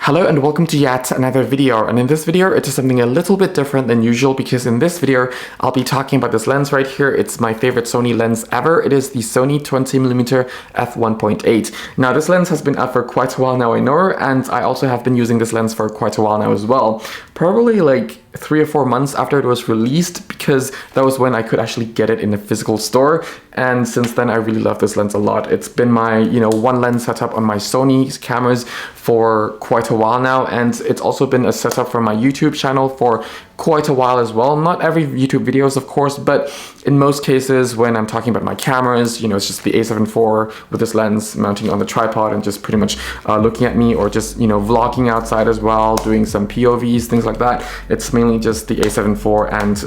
Hello and welcome to yet another video, and in this video it is something a little bit different than usual because in this video I'll be talking about this lens right here. It's my favorite Sony lens ever. It is the Sony 20mm f1.8. Now this lens has been out for quite a while now, I know, and I also have been using this lens for quite a while now as well. Probably like 3 or 4 months after it was released, because that was when I could actually get it in a physical store, and since then I really love this lens a lot. It's been my, one lens setup on my Sony cameras for quite a while now, and it's also been a setup for my YouTube channel for quite a while as well. Not every YouTube videos, of course, but in most cases when I'm talking about my cameras, it's just the A7 IV with this lens mounting on the tripod and just pretty much looking at me, or just, vlogging outside as well, doing some POVs, things like that. It's mainly just the A7 IV and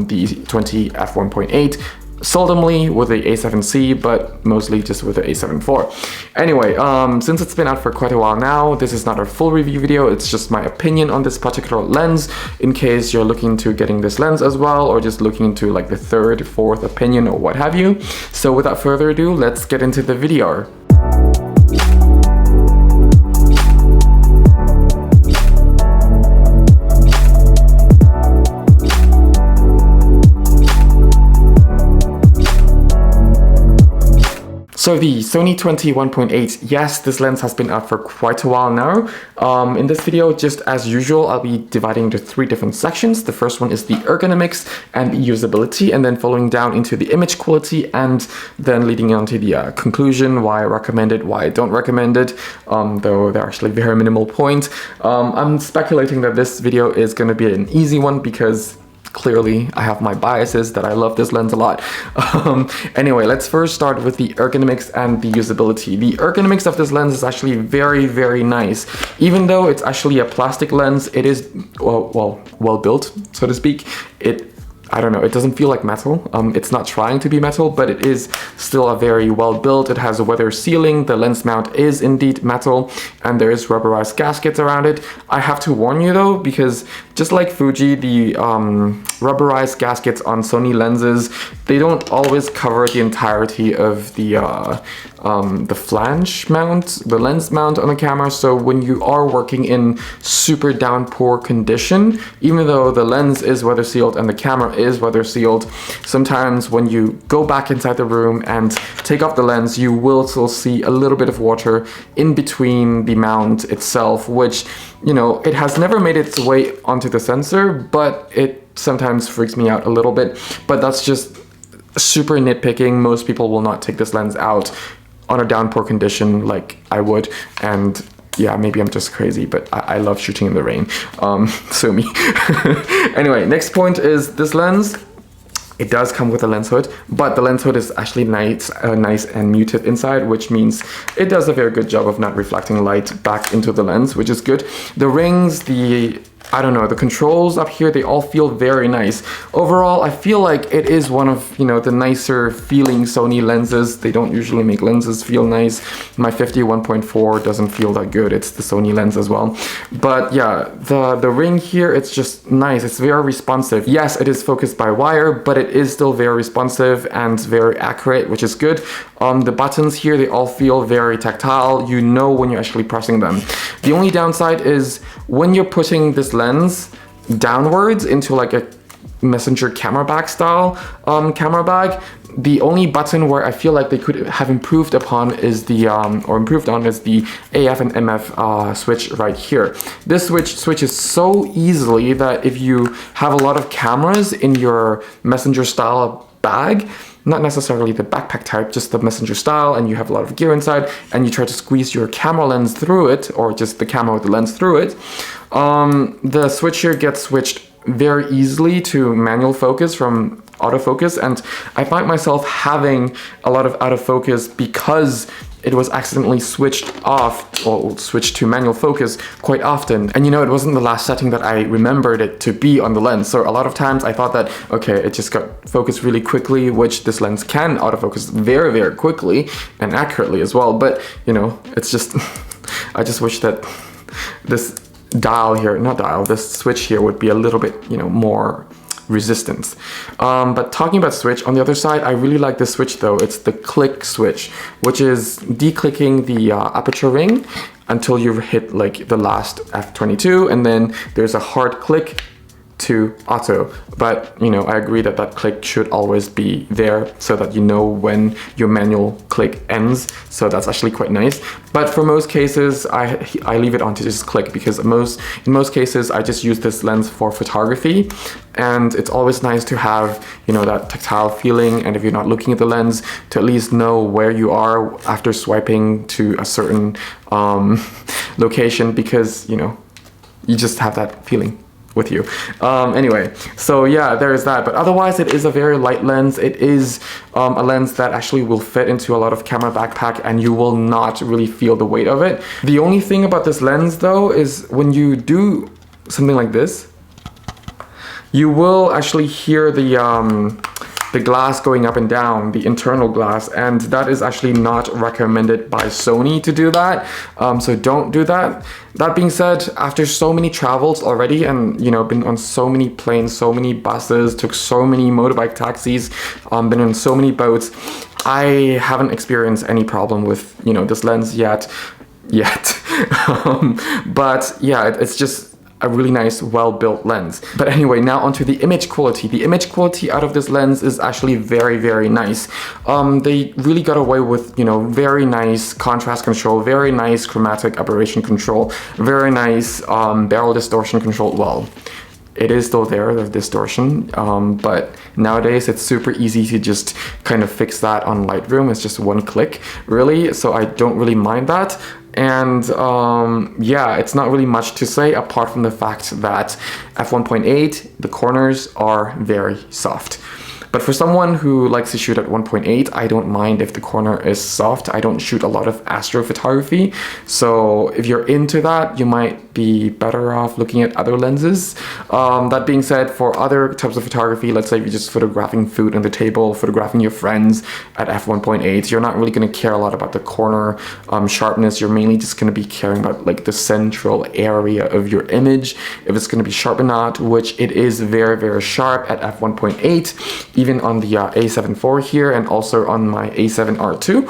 the 20 f1.8. Seldomly with the A7C, but mostly just with the A7 IV. Anyway, since it's been out for quite a while now, this is not a full review video, it's just my opinion on this particular lens, in case you're looking into getting this lens as well, or just looking into like the third, fourth opinion or what have you. So without further ado, let's get into the video. So the Sony 21.8, yes, this lens has been out for quite a while now. In this video, just as usual, I'll be dividing into 3 different sections. The first one is the ergonomics and the usability, and then following down into the image quality, and then leading on to the conclusion, why I recommend it, why I don't recommend it, though they're actually very minimal points. I'm speculating that this video is going to be an easy one because clearly I have my biases that I love this lens a lot. Anyway, let's first start with the ergonomics and the usability. The ergonomics of this lens is actually very, very nice. Even though it's actually a plastic lens, it is well built, so to speak. I don't know, it doesn't feel like metal. It's not trying to be metal, but it is still a very well built. It has a weather sealing. The lens mount is indeed metal, and there is rubberized gaskets around it. I have to warn you though, because just like Fuji, the rubberized gaskets on Sony lenses, they don't always cover the entirety of the flange mount, the lens mount on the camera. So when you are working in super downpour condition, even though the lens is weather sealed and the camera is weather sealed, sometimes when you go back inside the room and take off the lens, you will still see a little bit of water in between the mount itself, which, it has never made its way onto the sensor, but it sometimes freaks me out a little bit. But that's just super nitpicking. Most people will not take this lens out on a downpour condition like I would, and yeah, maybe I'm just crazy, but I love shooting in the rain. So me. Anyway, next point is this lens. It does come with a lens hood, but the lens hood is actually nice and muted inside, which means it does a very good job of not reflecting light back into the lens, which is good. The rings, the controls up here, they all feel very nice. Overall, I feel like it is one of, the nicer feeling Sony lenses. They don't usually make lenses feel nice. My 51.4 doesn't feel that good. It's the Sony lens as well. But yeah, the ring here, it's just nice. It's very responsive. Yes, it is focused by wire, but it is still very responsive and very accurate, which is good. The buttons here, they all feel very tactile. You know when you're actually pressing them. The only downside is when you're putting this lens downwards into like a messenger camera bag style camera bag, the only button where I feel like they could have improved upon is the AF and MF switch right here. This switch switches so easily that if you have a lot of cameras in your messenger style bag, not necessarily the backpack type, just the messenger style, and you have a lot of gear inside, and you try to squeeze your camera lens through it, or just the camera with the lens through it, the switch here gets switched very easily to manual focus from autofocus, and I find myself having a lot of autofocus because it was accidentally switched off, or switched to manual focus quite often. And it wasn't the last setting that I remembered it to be on the lens. So a lot of times I thought that, okay, it just got focused really quickly, which this lens can autofocus very, very quickly and accurately as well. But, it's just, I just wish that this this switch here would be a little bit, more resistance. But talking about switch, on the other side, I really like this switch though. It's the click switch, which is declicking the aperture ring. until you've hit like the last F22, and then there's a hard click to auto. But you know, I agree that that click should always be there so that you know when your manual click ends. So that's actually quite nice. But for most cases, I leave it on to just click, because in most cases I just use this lens for photography, and it's always nice to have, you know, that tactile feeling, and if you're not looking at the lens, to at least know where you are after swiping to a certain location, because you know, you just have that feeling with you. Anyway, so yeah, there is that. But otherwise, it is a very light lens. It is a lens that actually will fit into a lot of camera backpack, and you will not really feel the weight of it. The only thing about this lens though is when you do something like this, you will actually hear the glass going up and down, the internal glass, and that is actually not recommended by Sony to do that. So don't do that. That being said, after so many travels already, and you know, been on so many planes, so many buses, took so many motorbike taxis, been on so many boats, I haven't experienced any problem with, you know, this lens yet. But yeah, it's just a really nice, well-built lens. But anyway, now onto the image quality. The image quality out of this lens is actually very, very nice. They really got away with, you know, very nice contrast control, very nice chromatic aberration control, very nice barrel distortion control. Well, it is still there, the distortion, but nowadays it's super easy to just kind of fix that on Lightroom. It's just one click, really, so I don't really mind that. And yeah, it's not really much to say apart from the fact that f1.8, the corners are very soft. But for someone who likes to shoot at 1.8, I don't mind if the corner is soft. I don't shoot a lot of astrophotography, so if you're into that, you might be better off looking at other lenses. That being said, for other types of photography, let's say if you're just photographing food on the table, photographing your friends at f1.8, you're not really going to care a lot about the corner sharpness. You're mainly just going to be caring about like the central area of your image, if it's going to be sharp or not, which it is very, very sharp at f1.8. Even on the A7 IV here, and also on my A7R2,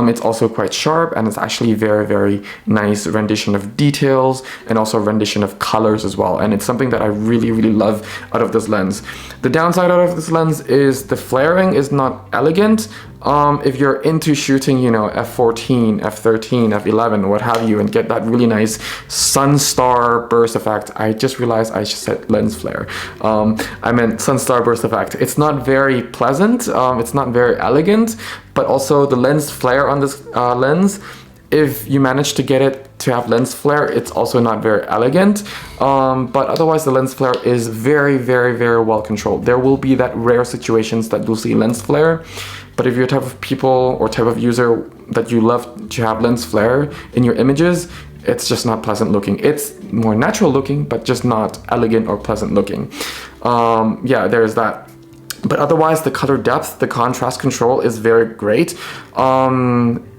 it's also quite sharp, and it's actually very, very nice rendition of details, and also rendition of colors as well. And it's something that I really, really love out of this lens. The downside out of this lens is the flaring is not elegant. If you're into shooting, you know, f14, f13, f11, what have you, and get that really nice sun-star burst effect. I just realized I just said lens flare. I meant sun-star burst effect. It's not very pleasant, it's not very elegant, but also the lens flare on this lens, if you manage to get it to have lens flare, it's also not very elegant. But otherwise, the lens flare is very, very, very well controlled. There will be that rare situations that you'll see lens flare, but if you're a type of people or type of user that you love to have lens flare in your images, it's just not pleasant looking. It's more natural looking, but just not elegant or pleasant looking. Yeah, there's that. But otherwise, the color depth, the contrast control is very great.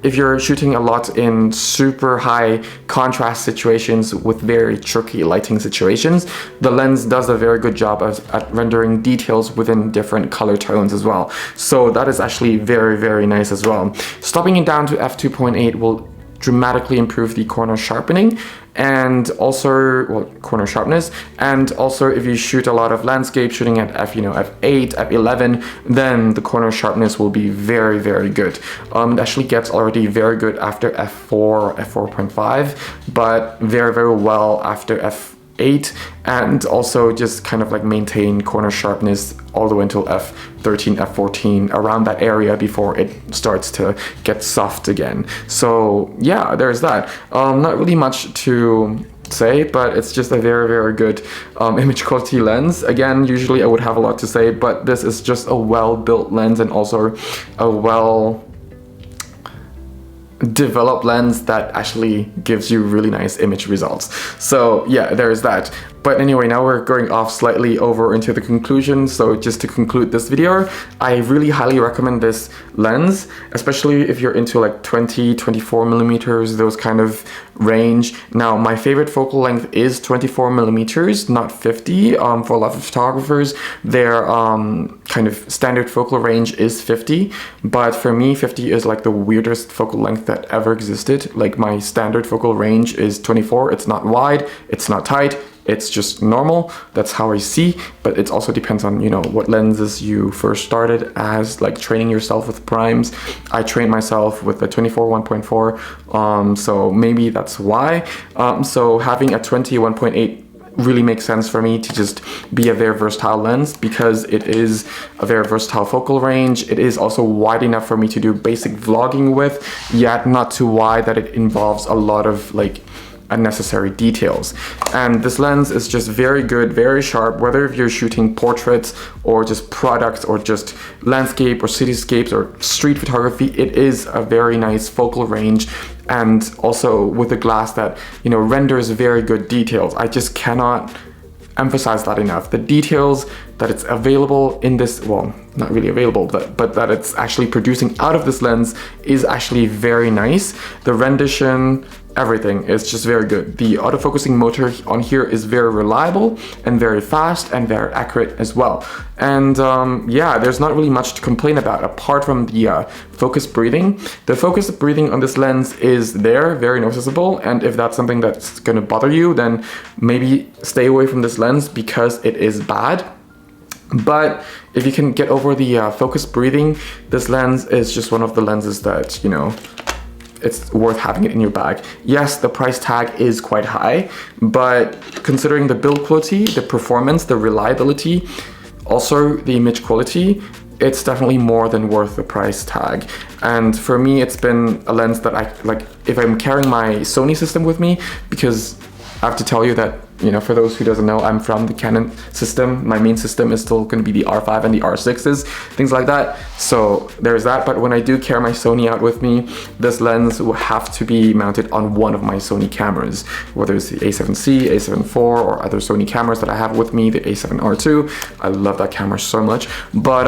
If you're shooting a lot in super high contrast situations with very tricky lighting situations, the lens does a very good job at rendering details within different color tones as well. So that is actually very, very nice as well. Stopping it down to f2.8 will dramatically improve the corner sharpening, and also, well, corner sharpness, and also if you shoot a lot of landscape shooting at f8, f11, then the corner sharpness will be very, very good. It actually gets already very good after f4 or f4.5, but very, very well after f8, and also just kind of like maintain corner sharpness all the way until f13, f14, around that area before it starts to get soft again. So yeah, there's that. Not really much to say, but it's just a very, very good image quality lens. Again, usually I would have a lot to say, but this is just a well-built lens, and also a well-developed lens that actually gives you really nice image results. So yeah, there's that. But anyway, now we're going off slightly over into the conclusion. So just to conclude this video, I really highly recommend this lens, especially if you're into like 20, 24 millimeters, those kind of range. Now, my favorite focal length is 24 millimeters, not 50. For a lot of photographers, their kind of standard focal range is 50. But for me, 50 is like the weirdest focal length that ever existed. Like, my standard focal range is 24. It's not wide, it's not tight, it's just normal. That's how I see, but it also depends on, you know, what lenses you first started as, like training yourself with primes. I trained myself with a 24 1.4, so maybe that's why. So having a 20 1.8 really makes sense for me to just be a very versatile lens, because it is a very versatile focal range. It is also wide enough for me to do basic vlogging with, yet not too wide that it involves a lot of like unnecessary details. And this lens is just very good, very sharp, whether if you're shooting portraits or just products or just landscape or cityscapes or street photography. It is a very nice focal range, and also with a glass that, you know, renders very good details. I just cannot emphasize that enough. The details that it's available in this, well, not really available, but that it's actually producing out of this lens is actually very nice. The rendition, everything is just very good. The autofocusing motor on here is very reliable and very fast and very accurate as well. And yeah, there's not really much to complain about apart from the focus breathing. The focus breathing on this lens is there, very noticeable, and if that's something that's going to bother you, then maybe stay away from this lens because it is bad. But if you can get over the focus breathing, this lens is just one of the lenses that, you know, it's worth having it in your bag. Yes, the price tag is quite high, but considering the build quality, the performance, the reliability, also the image quality, it's definitely more than worth the price tag. And for me, it's been a lens that I like if I'm carrying my Sony system with me, because I have to tell you that, you know, for those who doesn't know, I'm from the Canon system. My main system is still going to be the R5 and the R6s, things like that. So there's that. But when I do carry my Sony out with me, this lens will have to be mounted on one of my Sony cameras, whether it's the A7C, A7 IV, or other Sony cameras that I have with me, the A7R2. I love that camera so much. But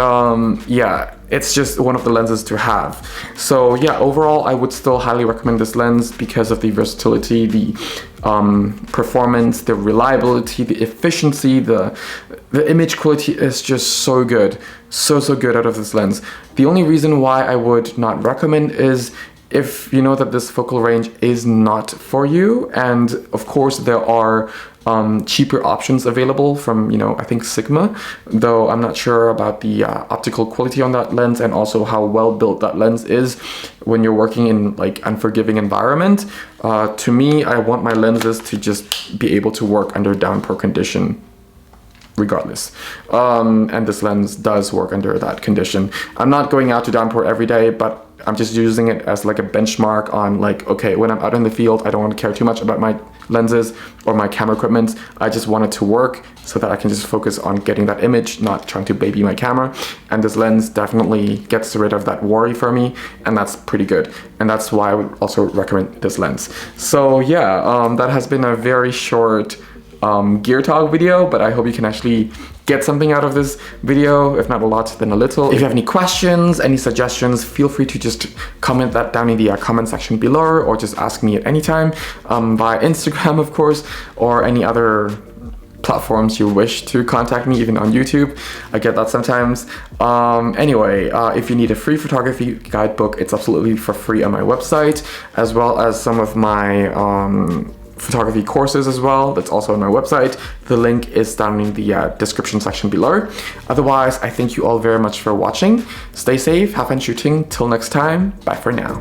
yeah, it's just one of the lenses to have. So yeah, overall, I would still highly recommend this lens because of the versatility, the performance, the reliability, the efficiency, the image quality is just so good. So good out of this lens. The only reason why I would not recommend is if you know that this focal range is not for you. And of course there are cheaper options available from, you know, I think Sigma, though I'm not sure about the optical quality on that lens and also how well built that lens is when you're working in like unforgiving environment. To me, I want my lenses to just be able to work under downpour condition regardless. And this lens does work under that condition. I'm not going out to downpour every day, but I'm just using it as like a benchmark on like, okay, when I'm out in the field, I don't want to care too much about my lenses or my camera equipment. I just want it to work so that I can just focus on getting that image, not trying to baby my camera. And this lens definitely gets rid of that worry for me, and that's pretty good. And that's why I would also recommend this lens. So yeah, that has been a very short gear talk video, but I hope you can actually get something out of this video, if not a lot, then a little. If you have any questions, any suggestions, feel free to just comment that down in the comment section below, or just ask me at any time via Instagram, of course, or any other platforms you wish to contact me, even on YouTube. I get that sometimes. Anyway, if you need a free photography guidebook, it's absolutely for free on my website, as well as some of my photography courses as well. That's also on my website. The link is down in the description section below. Otherwise, I thank you all very much for watching. Stay safe, have fun shooting. Till next time, bye for now.